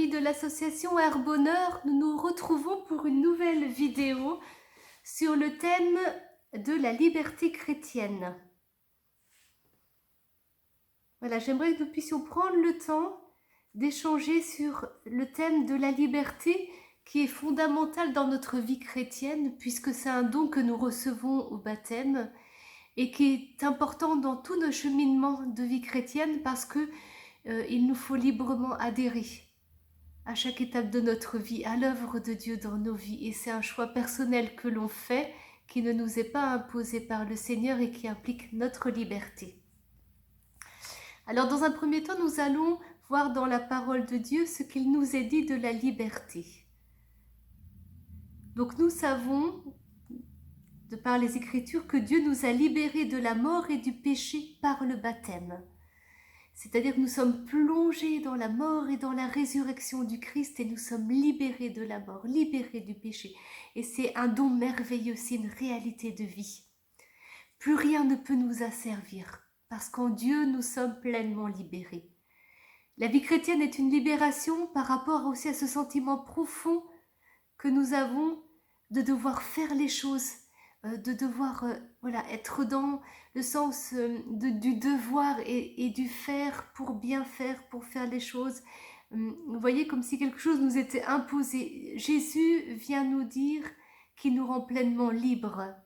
amis de l'association Air Bonheur, nous nous retrouvons pour une nouvelle vidéo sur le thème de la liberté chrétienne. Voilà, j'aimerais que nous puissions prendre le temps d'échanger sur le thème de la liberté qui est fondamental dans notre vie chrétienne puisque c'est un don que nous recevons au baptême et qui est important dans tout notre cheminement de vie chrétienne parce que il nous faut librement adhérer à chaque étape de notre vie, à l'œuvre de Dieu dans nos vies. Et c'est un choix personnel que l'on fait, qui ne nous est pas imposé par le Seigneur et qui implique notre liberté. Alors dans un premier temps, nous allons voir dans la parole de Dieu ce qu'il nous est dit de la liberté. Donc nous savons, de par les Écritures, que Dieu nous a libérés de la mort et du péché par le baptême. C'est-à-dire que nous sommes plongés dans la mort et dans la résurrection du Christ et nous sommes libérés de la mort, libérés du péché. Et c'est un don merveilleux, c'est une réalité de vie. Plus rien ne peut nous asservir parce qu'en Dieu, nous sommes pleinement libérés. La vie chrétienne est une libération par rapport aussi à ce sentiment profond que nous avons de devoir faire les choses, de devoir être dans le sens du devoir et du faire pour bien faire, pour faire les choses. Vous voyez, comme si quelque chose nous était imposé. Jésus vient nous dire qu'il nous rend pleinement libres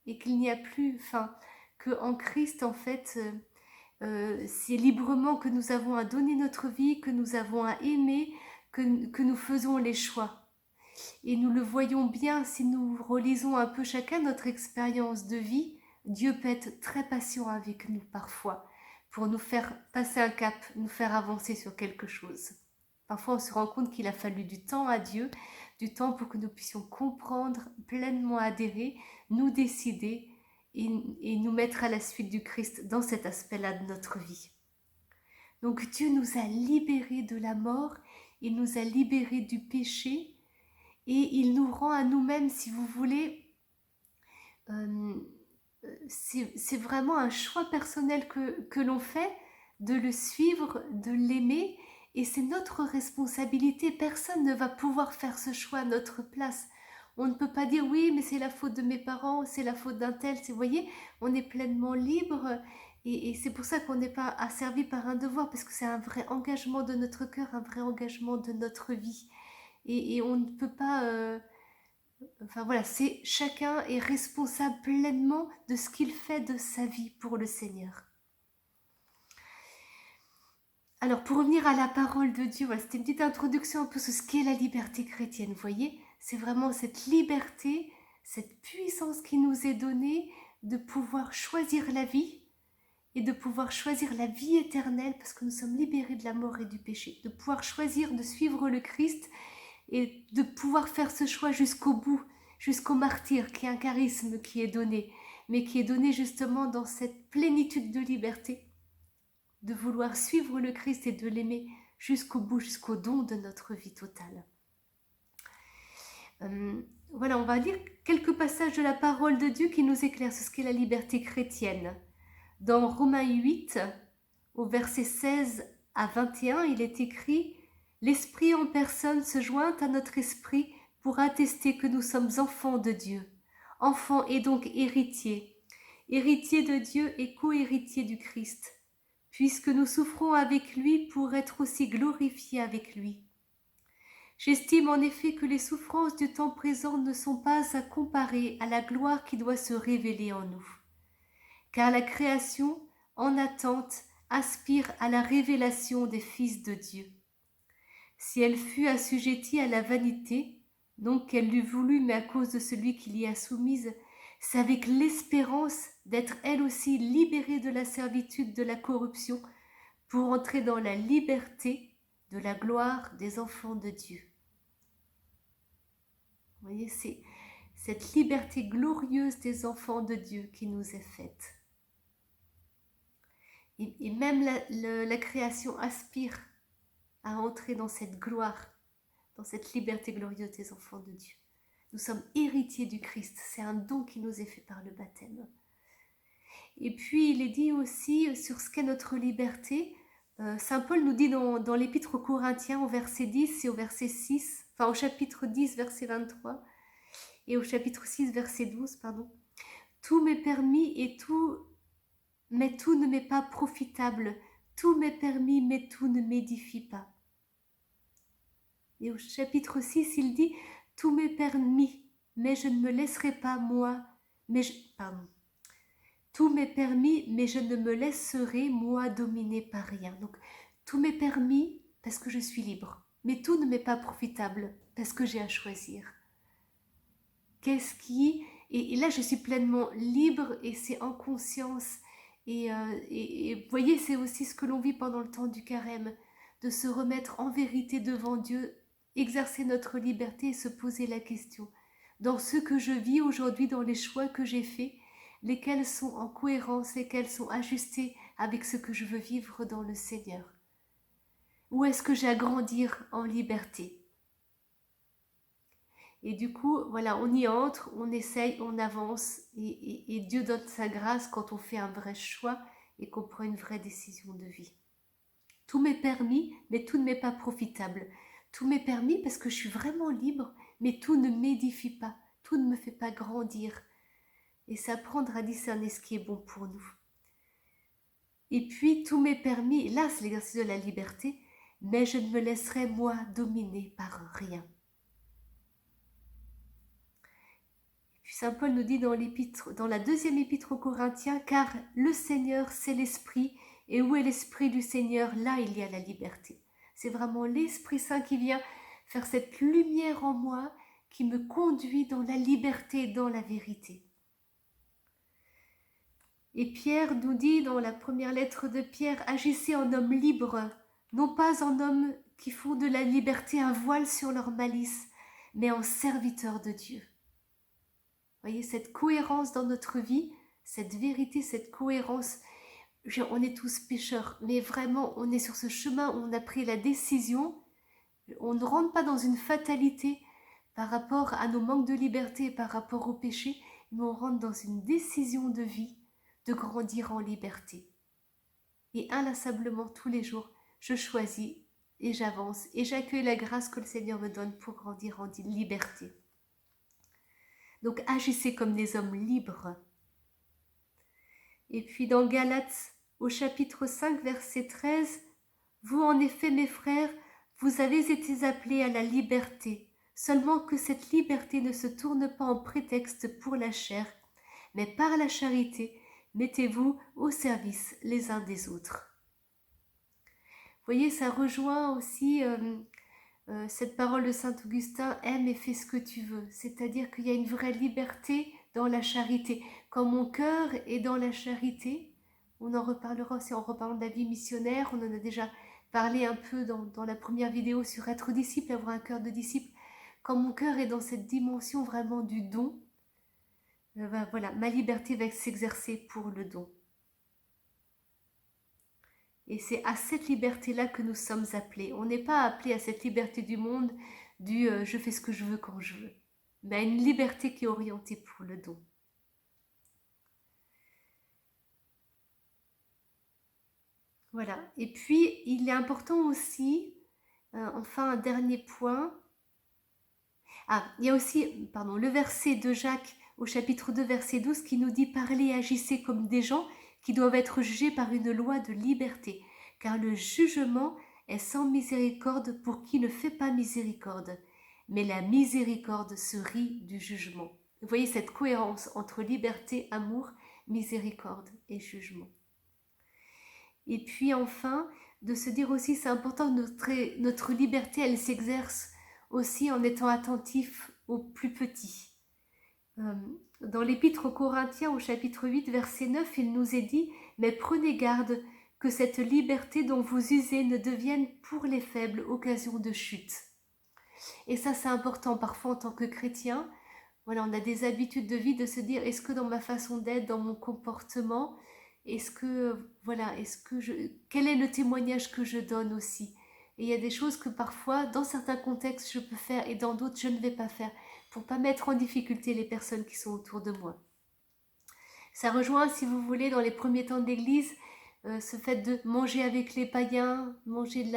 et qu'il n'y a plus, qu'en Christ, en fait, c'est librement que nous avons à donner notre vie, que nous avons à aimer, que nous faisons les choix. Et nous le voyons bien si nous relisons un peu chacun notre expérience de vie. Dieu peut être très patient avec nous parfois pour nous faire passer un cap, nous faire avancer sur quelque chose. Parfois on se rend compte qu'il a fallu du temps à Dieu, du temps pour que nous puissions comprendre, pleinement adhérer, nous décider et nous mettre à la suite du Christ dans cet aspect-là de notre vie. Donc Dieu nous a libérés de la mort, il nous a libérés du péché, et il nous rend à nous-mêmes, si vous voulez, c'est vraiment un choix personnel que l'on fait de le suivre, de l'aimer, et c'est notre responsabilité. Personne ne va pouvoir faire ce choix à notre place. On ne peut pas dire oui, mais c'est la faute de mes parents, c'est la faute d'un tel. Vous voyez, on est pleinement libre, et c'est pour ça qu'on n'est pas asservi par un devoir, parce que c'est un vrai engagement de notre cœur, un vrai engagement de notre vie. Et on ne peut pas... c'est chacun est responsable pleinement de ce qu'il fait de sa vie pour le Seigneur. Alors, pour revenir à la parole de Dieu, c'était une petite introduction un peu sur ce qu'est la liberté chrétienne. Vous voyez, c'est vraiment cette liberté, cette puissance qui nous est donnée de pouvoir choisir la vie et de pouvoir choisir la vie éternelle parce que nous sommes libérés de la mort et du péché. De pouvoir choisir de suivre le Christ et de pouvoir faire ce choix jusqu'au bout, jusqu'au martyre, qui est un charisme qui est donné, mais qui est donné justement dans cette plénitude de liberté, de vouloir suivre le Christ et de l'aimer jusqu'au bout, jusqu'au don de notre vie totale. On va lire quelques passages de la parole de Dieu qui nous éclairent sur ce qu'est la liberté chrétienne. Dans Romains 8, au verset 16 à 21, il est écrit « L'Esprit en personne se joint à notre esprit pour attester que nous sommes enfants de Dieu. Enfants et donc héritiers. Héritiers de Dieu et co-héritiers du Christ, puisque nous souffrons avec lui pour être aussi glorifiés avec lui. J'estime en effet que les souffrances du temps présent ne sont pas à comparer à la gloire qui doit se révéler en nous. Car la création, en attente, aspire à la révélation des fils de Dieu. Si elle fut assujettie à la vanité, non qu'elle l'eût voulu, mais à cause de celui qui l'y a soumise, c'est avec l'espérance d'être elle aussi libérée de la servitude de la corruption pour entrer dans la liberté de la gloire des enfants de Dieu. Vous voyez, c'est cette liberté glorieuse des enfants de Dieu qui nous est faite. Et même la création aspire à entrer dans cette gloire, dans cette liberté glorieuse des enfants de Dieu. Nous sommes héritiers du Christ, c'est un don qui nous est fait par le baptême. Et puis il est dit aussi sur ce qu'est notre liberté, Saint Paul nous dit dans l'épître aux Corinthiens au verset 10 et au verset 6, enfin au chapitre 10 verset 23 et au chapitre 6 verset 12, pardon, tout m'est permis mais tout ne m'est pas profitable, tout m'est permis mais tout ne m'édifie pas. Et au chapitre 6 il dit, tout m'est permis mais je ne me laisserai pas moi, tout m'est permis, mais je ne me laisserai, moi, dominer par rien. Donc, tout m'est permis parce que je suis libre. Mais tout ne m'est pas profitable parce que j'ai à choisir. Qu'est-ce qui... Et là, je suis pleinement libre et c'est en conscience. Et vous voyez, c'est aussi ce que l'on vit pendant le temps du carême, de se remettre en vérité devant Dieu, exercer notre liberté et se poser la question. Dans ce que je vis aujourd'hui, dans les choix que j'ai faits, lesquels sont en cohérence, lesquels sont ajustés avec ce que je veux vivre dans le Seigneur. Où est-ce que j'ai à grandir en liberté? Et du coup, voilà, on y entre, on essaye, on avance et Dieu donne sa grâce quand on fait un vrai choix et qu'on prend une vraie décision de vie. Tout m'est permis, mais tout ne m'est pas profitable. Tout m'est permis parce que je suis vraiment libre, mais tout ne m'édifie pas, tout ne me fait pas grandir. Et c'est apprendre à discerner ce qui est bon pour nous. Et puis, tout m'est permis, là c'est l'exercice de la liberté, mais je ne me laisserai moi dominer par rien. Et puis Saint Paul nous dit dans la deuxième épître aux Corinthiens, car le Seigneur c'est l'Esprit, et où est l'Esprit du Seigneur, là il y a la liberté. C'est vraiment l'Esprit Saint qui vient faire cette lumière en moi, qui me conduit dans la liberté, dans la vérité. Et Pierre nous dit dans la première lettre de Pierre, agissez en homme libre, non pas en hommes qui font de la liberté un voile sur leur malice, mais en serviteurs de Dieu. Voyez, cette cohérence dans notre vie, cette vérité, cette cohérence, on est tous pécheurs, mais vraiment on est sur ce chemin où on a pris la décision, on ne rentre pas dans une fatalité par rapport à nos manques de liberté, par rapport au péché, mais on rentre dans une décision de vie, de grandir en liberté. Et inlassablement tous les jours, je choisis et j'avance et j'accueille la grâce que le Seigneur me donne pour grandir en liberté. Donc agissez comme des hommes libres. Et puis dans Galates, au chapitre 5, verset 13, vous en effet, mes frères, vous avez été appelés à la liberté, seulement que cette liberté ne se tourne pas en prétexte pour la chair, mais par la charité, mettez-vous au service les uns des autres. Vous voyez, ça rejoint aussi cette parole de Saint Augustin, aime et fais ce que tu veux. C'est-à-dire qu'il y a une vraie liberté dans la charité. Quand mon cœur est dans la charité, on en reparlera aussi en reparlant de la vie missionnaire, on en a déjà parlé un peu dans la première vidéo sur être disciple, avoir un cœur de disciple. Quand mon cœur est dans cette dimension vraiment du don, voilà, ma liberté va s'exercer pour le don. Et c'est à cette liberté-là que nous sommes appelés. On n'est pas appelés à cette liberté du monde, du je fais ce que je veux quand je veux, mais à une liberté qui est orientée pour le don. Voilà. Et puis, il est important aussi, enfin un dernier point. Ah, il y a aussi, le verset de Jacques au chapitre 2, verset 12 qui nous dit « Parlez et agissez comme des gens qui doivent être jugés par une loi de liberté, car le jugement est sans miséricorde pour qui ne fait pas miséricorde, mais la miséricorde se rit du jugement. » Vous voyez cette cohérence entre liberté, amour, miséricorde et jugement. Et puis enfin, de se dire aussi, c'est important que notre liberté, elle s'exerce aussi en étant attentif aux plus petits. Dans l'épître aux Corinthiens au chapitre 8 verset 9, il nous est dit « Mais prenez garde que cette liberté dont vous usez ne devienne pour les faibles occasion de chute. » Et ça c'est important parfois en tant que chrétien. Voilà, on a des habitudes de vie de se dire est-ce que dans ma façon d'être, dans mon comportement, quel est le témoignage que je donne aussi? Et il y a des choses que parfois, dans certains contextes, je peux faire et dans d'autres, je ne vais pas faire pour ne pas mettre en difficulté les personnes qui sont autour de moi. Ça rejoint, si vous voulez, dans les premiers temps de l'Église, ce fait de manger avec les païens, manger de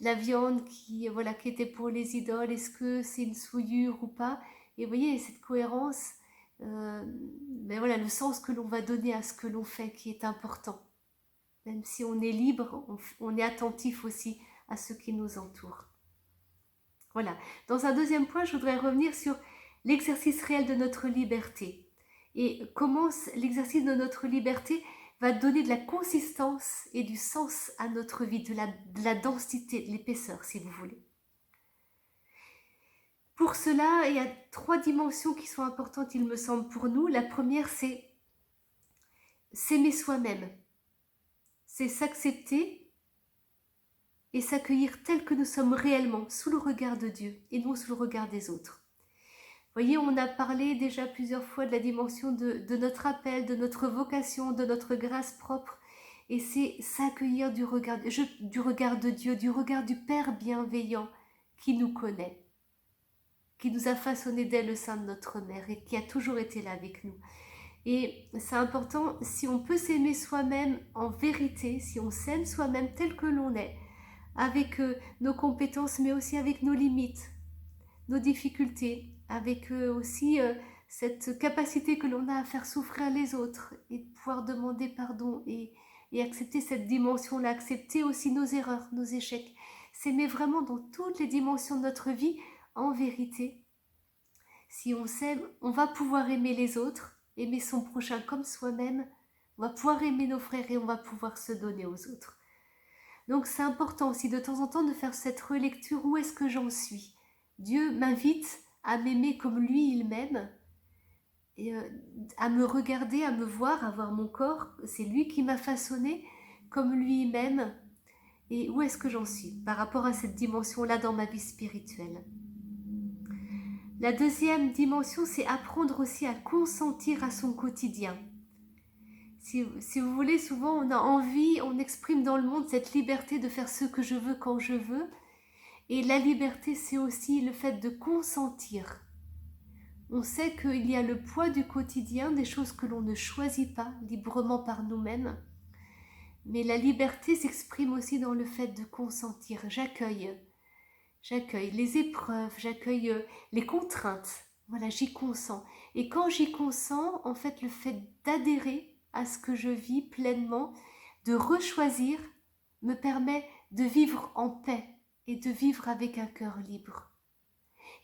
la viande qui, voilà, qui était pour les idoles, est-ce que c'est une souillure ou pas? Et vous voyez, cette cohérence, ben voilà, le sens que l'on va donner à ce que l'on fait qui est important. Même si on est libre, on est attentif aussi à ce qui nous entoure. Voilà. Dans un deuxième point, je voudrais revenir sur l'exercice réel de notre liberté et comment l'exercice de notre liberté va donner de la consistance et du sens à notre vie, de la densité, de l'épaisseur, si vous voulez. Pour cela, il y a 3 dimensions qui sont importantes, il me semble, pour nous. La première, c'est s'aimer soi-même. C'est s'accepter et s'accueillir tel que nous sommes réellement, sous le regard de Dieu et non sous le regard des autres. Vous voyez, on a parlé déjà plusieurs fois de la dimension de notre appel, de notre vocation, de notre grâce propre. Et c'est s'accueillir du regard de Dieu, du regard du Père bienveillant qui nous connaît, qui nous a façonnés dès le sein de notre mère et qui a toujours été là avec nous. Et c'est important, si on peut s'aimer soi-même en vérité, si on s'aime soi-même tel que l'on est, avec nos compétences, mais aussi avec nos limites, nos difficultés, avec aussi cette capacité que l'on a à faire souffrir les autres et de pouvoir demander pardon et accepter cette dimension-là, accepter aussi nos erreurs, nos échecs, s'aimer vraiment dans toutes les dimensions de notre vie, en vérité. Si on s'aime, on va pouvoir aimer les autres, aimer son prochain comme soi-même, on va pouvoir aimer nos frères et on va pouvoir se donner aux autres. Donc c'est important aussi de temps en temps de faire cette relecture, où est-ce que j'en suis? Dieu m'invite à m'aimer comme lui il m'aime, et à me regarder, à me voir, à voir mon corps, c'est lui qui m'a façonné comme lui il m'aime. Et où est-ce que j'en suis par rapport à cette dimension-là dans ma vie spirituelle? La deuxième dimension, c'est apprendre aussi à consentir à son quotidien. Si vous voulez, souvent on a envie, on exprime dans le monde cette liberté de faire ce que je veux quand je veux. Et la liberté, c'est aussi le fait de consentir. On sait qu'il y a le poids du quotidien, des choses que l'on ne choisit pas librement par nous-mêmes. Mais la liberté s'exprime aussi dans le fait de consentir. J'accueille les épreuves, j'accueille les contraintes. Voilà, j'y consens. Et quand j'y consens, en fait, le fait d'adhérer à ce que je vis pleinement, de rechoisir, me permet de vivre en paix et de vivre avec un cœur libre.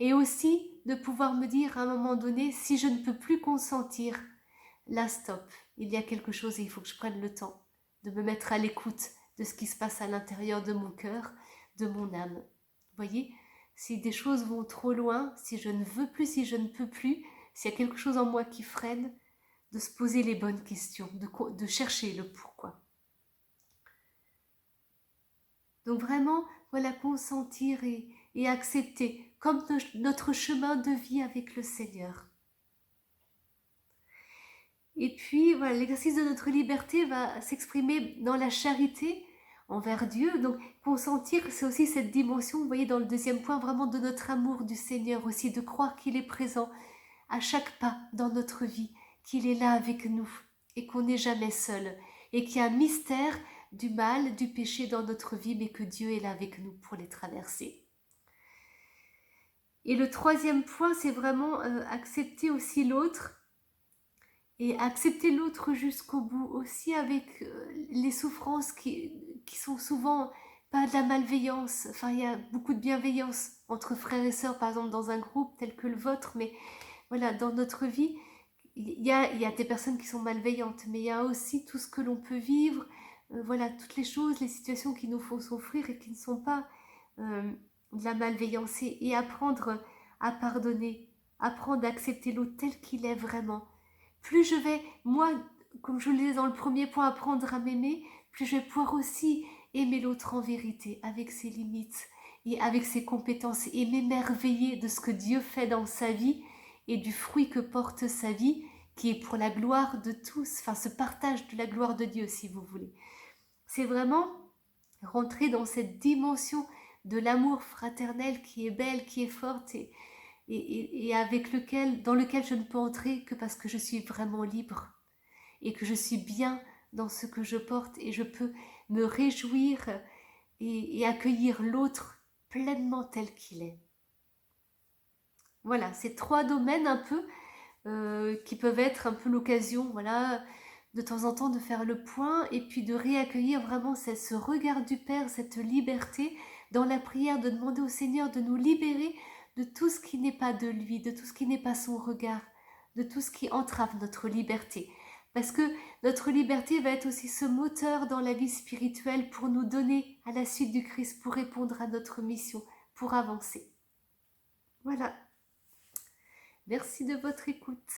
Et aussi de pouvoir me dire à un moment donné, si je ne peux plus consentir, là stop, il y a quelque chose et il faut que je prenne le temps de me mettre à l'écoute de ce qui se passe à l'intérieur de mon cœur, de mon âme. Vous voyez, si des choses vont trop loin, si je ne veux plus, si je ne peux plus, s'il y a quelque chose en moi qui freine, de se poser les bonnes questions, de chercher le pourquoi. Donc vraiment, voilà, consentir et accepter comme notre chemin de vie avec le Seigneur. Et puis, voilà, l'exercice de notre liberté va s'exprimer dans la charité envers Dieu. Donc, consentir, c'est aussi cette dimension, vous voyez, dans le deuxième point, vraiment de notre amour du Seigneur aussi, de croire qu'il est présent à chaque pas dans notre vie, qu'il est là avec nous et qu'on n'est jamais seul. Et qu'il y a un mystère du mal, du péché dans notre vie, mais que Dieu est là avec nous pour les traverser. Et le troisième point, c'est vraiment accepter aussi l'autre, et accepter l'autre jusqu'au bout, aussi avec les souffrances qui sont souvent pas de la malveillance. Enfin, il y a beaucoup de bienveillance entre frères et sœurs, par exemple dans un groupe tel que le vôtre, mais voilà, dans notre vie, il y a des personnes qui sont malveillantes, mais il y a aussi tout ce que l'on peut vivre, voilà, toutes les choses, les situations qui nous font souffrir et qui ne sont pas de la malveillance, et apprendre à pardonner, apprendre à accepter l'autre tel qu'il est vraiment. Plus je vais, moi, comme je le disais dans le premier point, apprendre à m'aimer, plus je vais pouvoir aussi aimer l'autre en vérité, avec ses limites et avec ses compétences, et m'émerveiller de ce que Dieu fait dans sa vie et du fruit que porte sa vie, qui est pour la gloire de tous, enfin ce partage de la gloire de Dieu, si vous voulez. C'est vraiment rentrer dans cette dimension de l'amour fraternel qui est belle, qui est forte, et dans lequel je ne peux entrer que parce que je suis vraiment libre et que je suis bien dans ce que je porte et je peux me réjouir et accueillir l'autre pleinement tel qu'il est. Voilà, ces 3 domaines un peu qui peuvent être un peu l'occasion, voilà, de temps en temps de faire le point et puis de réaccueillir vraiment ce regard du Père, cette liberté dans la prière, de demander au Seigneur de nous libérer de tout ce qui n'est pas de lui, de tout ce qui n'est pas son regard, de tout ce qui entrave notre liberté. Parce que notre liberté va être aussi ce moteur dans la vie spirituelle pour nous donner à la suite du Christ, pour répondre à notre mission, pour avancer. Voilà. Merci de votre écoute.